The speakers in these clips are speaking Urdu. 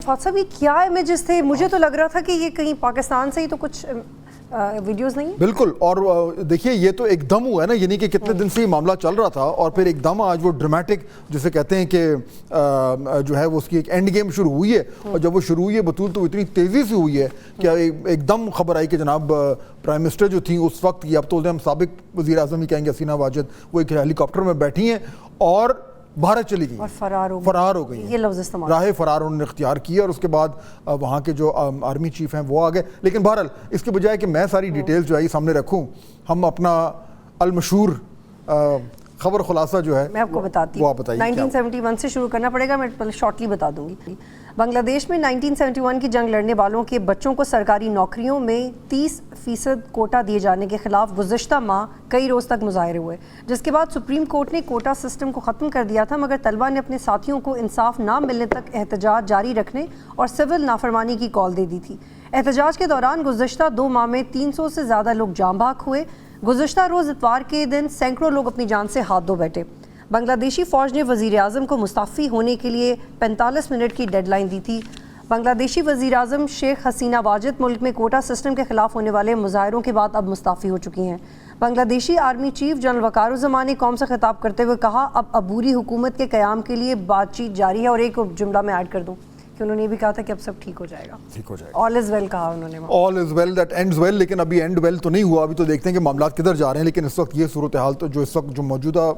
نفات صاحب یہ کیا امیجز تھے؟ مجھے تو لگ رہا تھا کہ یہ کہیں پاکستان سے ہی تو کچھ ویڈیوز نہیں. بالکل. اور دیکھیے یہ تو ایک دم ہوا ہے نا, یعنی کہ کتنے دن سے یہ معاملہ چل رہا تھا اور پھر ایک دم آج وہ ڈرمیٹک جسے کہتے ہیں کہ جو ہے وہ اس کی ایک اینڈ گیم شروع ہوئی ہے. اور جب وہ شروع ہوئی ہے بطول تو اتنی تیزی سے ہوئی ہے کہ ایک دم خبر آئی کہ جناب پرائم منسٹر جو تھیں اس وقت کی, اب تو ہم سابق وزیر اعظم ہی کہیں گے, حسینہ واجد, وہ ایک ہیلی کاپٹر میں بیٹھی ہیں اور بھارت چلی گئی اور فرار ہو گئی. یہ لفظ استعمال, راہ فرار انہوں نے اختیار کیا اور اس کے بعد وہاں کے جو آرمی چیف ہیں وہ آ گئے. لیکن بہرحال اس کے بجائے کہ میں ساری ڈیٹیلز جو ہے سامنے رکھوں, ہم اپنا المشہور خبر خلاصہ جو ہے میں آپ کو بتاتی ہوں. 1971 سے شروع کرنا پڑے گا, میں پہلے شارٹلی بتا دوں گی. بنگلہ دیش میں 1971 کی جنگ لڑنے والوں کے بچوں کو سرکاری نوکریوں میں 30% کوٹا دیے جانے کے خلاف گزشتہ ماہ کئی روز تک مظاہرے ہوئے, جس کے بعد سپریم کورٹ نے کوٹا سسٹم کو ختم کر دیا تھا. مگر طلبہ نے اپنے ساتھیوں کو انصاف نہ ملنے تک احتجاج جاری رکھنے اور سول نافرمانی کی کال دے دی تھی. احتجاج کے دوران گزشتہ 2 ماہ میں 300 سے زیادہ لوگ جاں بحق ہوئے. گزشتہ روز اتوار کے دن سینکڑوں لوگ اپنی جان سے ہاتھ دھو بیٹھے. بنگلہ دیشی فوج نے وزیر اعظم کو مستعفی ہونے کے لیے 45 منٹ کی ڈیڈ لائن دی تھی. بنگلہ دیشی وزیر اعظم شیخ حسینہ واجد ملک میں کوٹا سسٹم کے خلاف ہونے والے مظاہروں کے بعد اب مستعفی ہو چکی ہیں. بنگلہ دیشی آرمی چیف جنرل وقار الزمان نے قوم سے خطاب کرتے ہوئے کہا اب عبوری حکومت کے قیام کے لیے بات چیت جاری ہے. اور ایک جملہ میں ایڈ کر دوں کہ انہوں نے یہ بھی کہا تھا کہ اب سب ٹھیک ہو جائے گا. آل از ویل کہا انہوں نے. آل از ویل دیٹ اینڈز ویل. لیکن ابھی اینڈ ویل تو نہیں ہوا, ابھی تو دیکھتے ہیں کہ معاملات کدھر جا رہے ہیں. لیکن اس وقت یہ صورتحال تو جو اس وقت جو موجودہ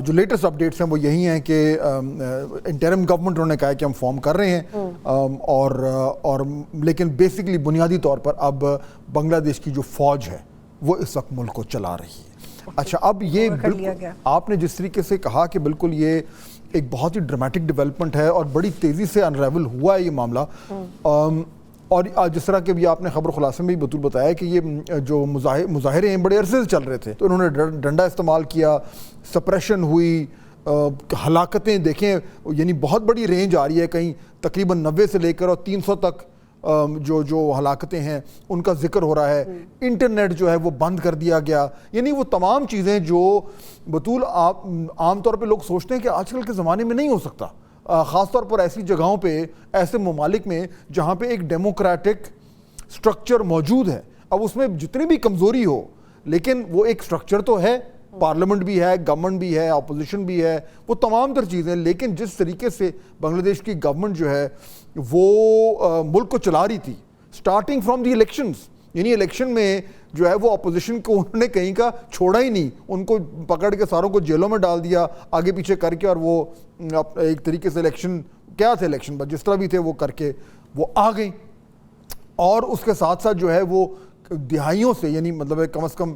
جو لیٹسٹ اپڈیٹس ہیں وہ یہی ہیں کہ انٹرم گورنمنٹ انہوں نے کہا ہے کہ ہم فارم کر رہے ہیں اور لیکن بیسکلی بنیادی طور پر اب بنگلہ دیش کی جو فوج ہے وہ اس وقت ملک کو چلا رہی ہے. اچھا, اب یہ آپ نے جس طریقے سے کہا کہ بالکل یہ ایک بہت ہی ڈرامیٹک ڈیولپمنٹ ہے اور بڑی تیزی سے انریول ہوا ہے یہ معاملہ. اور جس طرح کہ بھی آپ نے خبر خلاصے میں بھی بطول بتایا کہ یہ جو مظاہرے ہیں بڑے عرصے سے چل رہے تھے, تو انہوں نے ڈنڈا استعمال کیا, سپریشن ہوئی, ہلاکتیں دیکھیں, یعنی بہت بڑی رینج آ رہی ہے, کہیں تقریباً 90 سے لے کر اور 300 تک جو ہلاکتیں ہیں ان کا ذکر ہو رہا ہے. انٹرنیٹ جو ہے وہ بند کر دیا گیا. یعنی وہ تمام چیزیں جو بطول عام طور پہ لوگ سوچتے ہیں کہ آج کل کے زمانے میں نہیں ہو سکتا, خاص طور پر ایسی جگہوں پہ, ایسے ممالک میں جہاں پہ ایک ڈیموکریٹک سٹرکچر موجود ہے. اب اس میں جتنی بھی کمزوری ہو لیکن وہ ایک سٹرکچر تو ہے, پارلیمنٹ بھی ہے, گورنمنٹ بھی ہے, اپوزیشن بھی ہے, وہ تمام تر چیزیں. لیکن جس طریقے سے بنگلہ دیش کی گورنمنٹ جو ہے وہ ملک کو چلا رہی تھی سٹارٹنگ فرام دی الیکشنز, یعنی الیکشن میں جو ہے وہ اپوزیشن کو انہوں نے کہیں کا چھوڑا ہی نہیں, ان کو پکڑ کے ساروں کو جیلوں میں ڈال دیا آگے پیچھے کر کے, اور وہ ایک طریقے سے الیکشن کیا تھے, الیکشن بس جس طرح بھی تھے وہ کر کے وہ آ گئیں. اور اس کے ساتھ ساتھ جو ہے وہ دہائیوں سے, یعنی مطلب کم از کم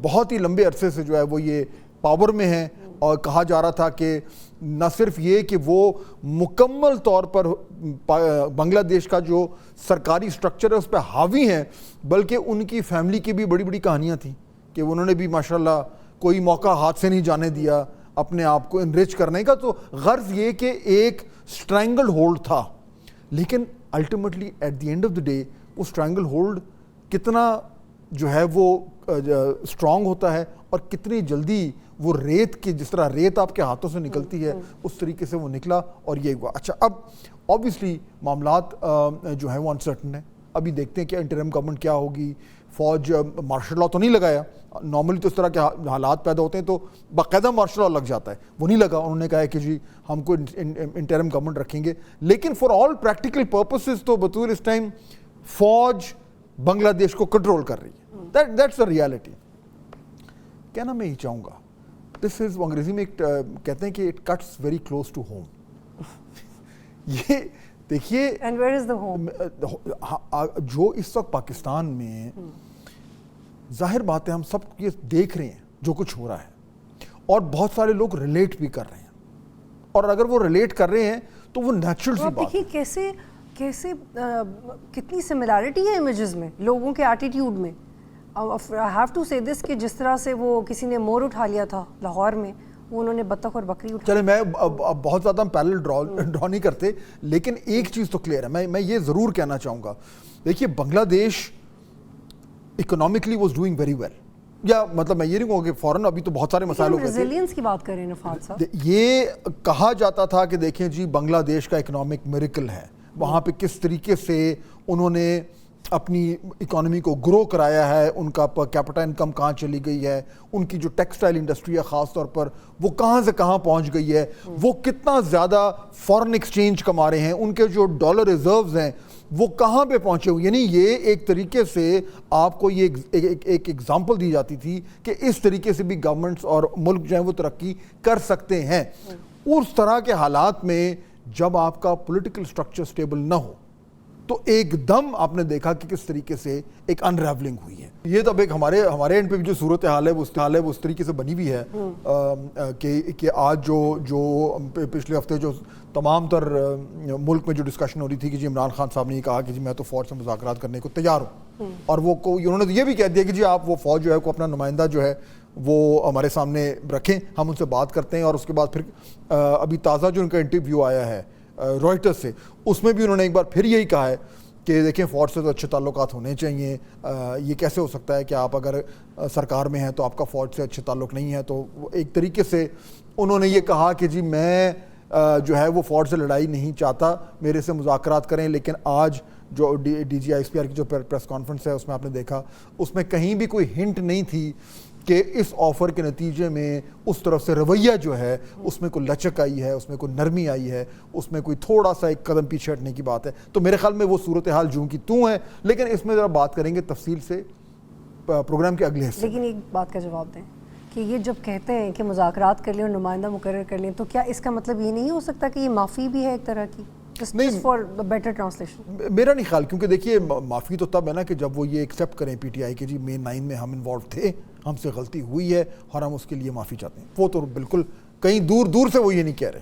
بہت ہی لمبے عرصے سے جو ہے وہ یہ پاور میں ہیں. اور کہا جا رہا تھا کہ نہ صرف یہ کہ وہ مکمل طور پر بنگلہ دیش کا جو سرکاری سٹرکچر ہے اس پہ حاوی ہیں, بلکہ ان کی فیملی کی بھی بڑی بڑی کہانیاں تھیں کہ انہوں نے بھی ماشاءاللہ کوئی موقع ہاتھ سے نہیں جانے دیا اپنے آپ کو انریچ کرنے کا. تو غرض یہ کہ ایک سٹرینگل ہولڈ تھا, لیکن ultimately at the end of the day وہ سٹرینگل ہولڈ کتنا جو ہے وہ اسٹرانگ ہوتا ہے اور کتنی جلدی وہ ریت کی, جس طرح ریت آپ کے ہاتھوں سے نکلتی ہے اس طریقے سے وہ نکلا اور یہ ہوا. اچھا, اب آبویسلی معاملات جو ہیں وہ انسرٹن ہیں. ابھی دیکھتے ہیں کہ انٹرم گورنمنٹ کیا ہوگی. فوج مارشل لا تو نہیں لگایا, نارملی تو اس طرح کے حالات پیدا ہوتے ہیں تو باقاعدہ مارشل لا لگ جاتا ہے, وہ نہیں لگا. انہوں نے کہا ہے کہ جی ہم کو انٹرم گورنمنٹ رکھیں گے, لیکن فار آل پریکٹیکل پرپسز تو بطور اس ٹائم فوج بنگلہ دیش کو کنٹرول کر رہی ہے. That's a reality. کہنا میں ہی چاہوں گا, دس از, انگریزی میں کہتے ہیں کہ it cuts very close to home. یہ دیکھیے and where is the home, جو اس وقت پاکستان میں ظاہر بات ہے ہم سب یہ دیکھ رہے ہیں جو کچھ ہو رہا ہے, اور بہت سارے لوگ ریلیٹ بھی کر رہے ہیں, اور اگر وہ ریلیٹ کر رہے ہیں تو وہ نیچرل سی بات ہے. دیکھیے کیسے کتنی سملیرٹی ہے امیجز میں, لوگوں کے ایٹیٹیوڈ میں. I have to say this کہ جس طرح سے وہ کسی نے مور اٹھا لیا تھا لاہور میں, وہ انہوں نے بطخ اور بکری اٹھا. چلے میں بہت زیادہ پیرل ڈرا نہیں کرتے, لیکن ایک چیز تو کلیئر ہے, میں یہ ضرور کہنا چاہوں گا. دیکھیے Bangladesh economically was doing very well, یا مطلب میں یہ نہیں کہوں کہ فوراً ابھی تو بہت سارے مسائل ہو گئے تھے. ریزیلینس کی بات کریں نفات صاحب, یہ کہا جاتا تھا کہ دیکھیں جی بنگلہ دیش کا اکنامک میریکل ہے, وہاں پہ کس طریقے سے انہوں نے اپنی اکانومی کو گرو کرایا ہے, ان کا پر کیپٹا انکم کہاں چلی گئی ہے, ان کی جو ٹیکسٹائل انڈسٹری ہے خاص طور پر وہ کہاں سے کہاں پہنچ گئی ہے, وہ کتنا زیادہ فارن ایکسچینج کما رہے ہیں, ان کے جو ڈالر ریزروز ہیں وہ کہاں پہ پہنچے ہوئے. یعنی یہ ایک طریقے سے آپ کو یہ ایک ایگزامپل دی جاتی تھی کہ اس طریقے سے بھی گورنمنٹس اور ملک جو ہیں وہ ترقی کر سکتے ہیں. اس طرح کے حالات میں جب آپ کا پولیٹیکل سٹرکچر سٹیبل نہ ہو تو ایک دم آپ نے دیکھا کہ کس طریقے سے ایک انریولنگ ہوئی ہے. یہ تب ایک ہمارے اینڈ پہ بھی جو صورتحال ہے وہ اس طریقے سے بنی ہوئی ہے کہ آج جو پچھلے ہفتے جو تمام تر ملک میں جو ڈسکشن ہو رہی تھی کہ جی عمران خان صاحب نے یہ کہا کہ جی میں تو فوج سے مذاکرات کرنے کو تیار ہوں, اور وہ انہوں نے یہ بھی کہہ دیا کہ جی آپ وہ فوج جو ہے کو اپنا نمائندہ جو ہے وہ ہمارے سامنے رکھیں, ہم ان سے بات کرتے ہیں. اور اس کے بعد پھر ابھی تازہ جو ان کا انٹرویو آیا ہے رائٹرز سے, اس میں بھی انہوں نے ایک بار پھر یہی کہا ہے کہ دیکھیں فوج سے تو اچھے تعلقات ہونے چاہیے. یہ کیسے ہو سکتا ہے کہ آپ اگر سرکار میں ہیں تو آپ کا فوج سے اچھے تعلق نہیں ہے. تو ایک طریقے سے انہوں نے یہ کہا کہ جی میں جو ہے وہ فوج سے لڑائی نہیں چاہتا, میرے سے مذاکرات کریں. لیکن آج جو D G I S P R کی جو پریس کانفرنس ہے اس میں آپ نے دیکھا اس میں کہیں بھی کوئی ہنٹ نہیں تھی کہ اس آفر کے نتیجے میں اس طرف سے رویہ جو ہے اس میں کوئی لچک آئی ہے, اس میں کوئی نرمی آئی ہے, اس میں کوئی تھوڑا سا ایک قدم پیچھے ہٹنے کی بات ہے. تو میرے خیال میں وہ صورتحال جوں کی توں ہے, لیکن اس میں ذرا بات کریں گے تفصیل سے پروگرام کے اگلے حصے. لیکن ایک بات کا جواب دیں کہ یہ جب کہتے ہیں کہ مذاکرات کر لیں اور نمائندہ مقرر کر لیں, تو کیا اس کا مطلب یہ نہیں ہو سکتا کہ یہ معافی بھی ہے ایک طرح کی؟ فار بیٹر ٹرانسلیشن میرا نہیں خیال, کیونکہ دیکھیے معافی تو تب ہے نا کہ جب وہ یہ ایکسیپٹ کریں پی ٹی آئی کہ جی مے 9 میں ہم انوالو تھے, ہم سے غلطی ہوئی ہے اور ہم اس کے لیے معافی چاہتے ہیں. وہ تو بالکل کہیں دور سے وہ یہ نہیں کہہ رہے.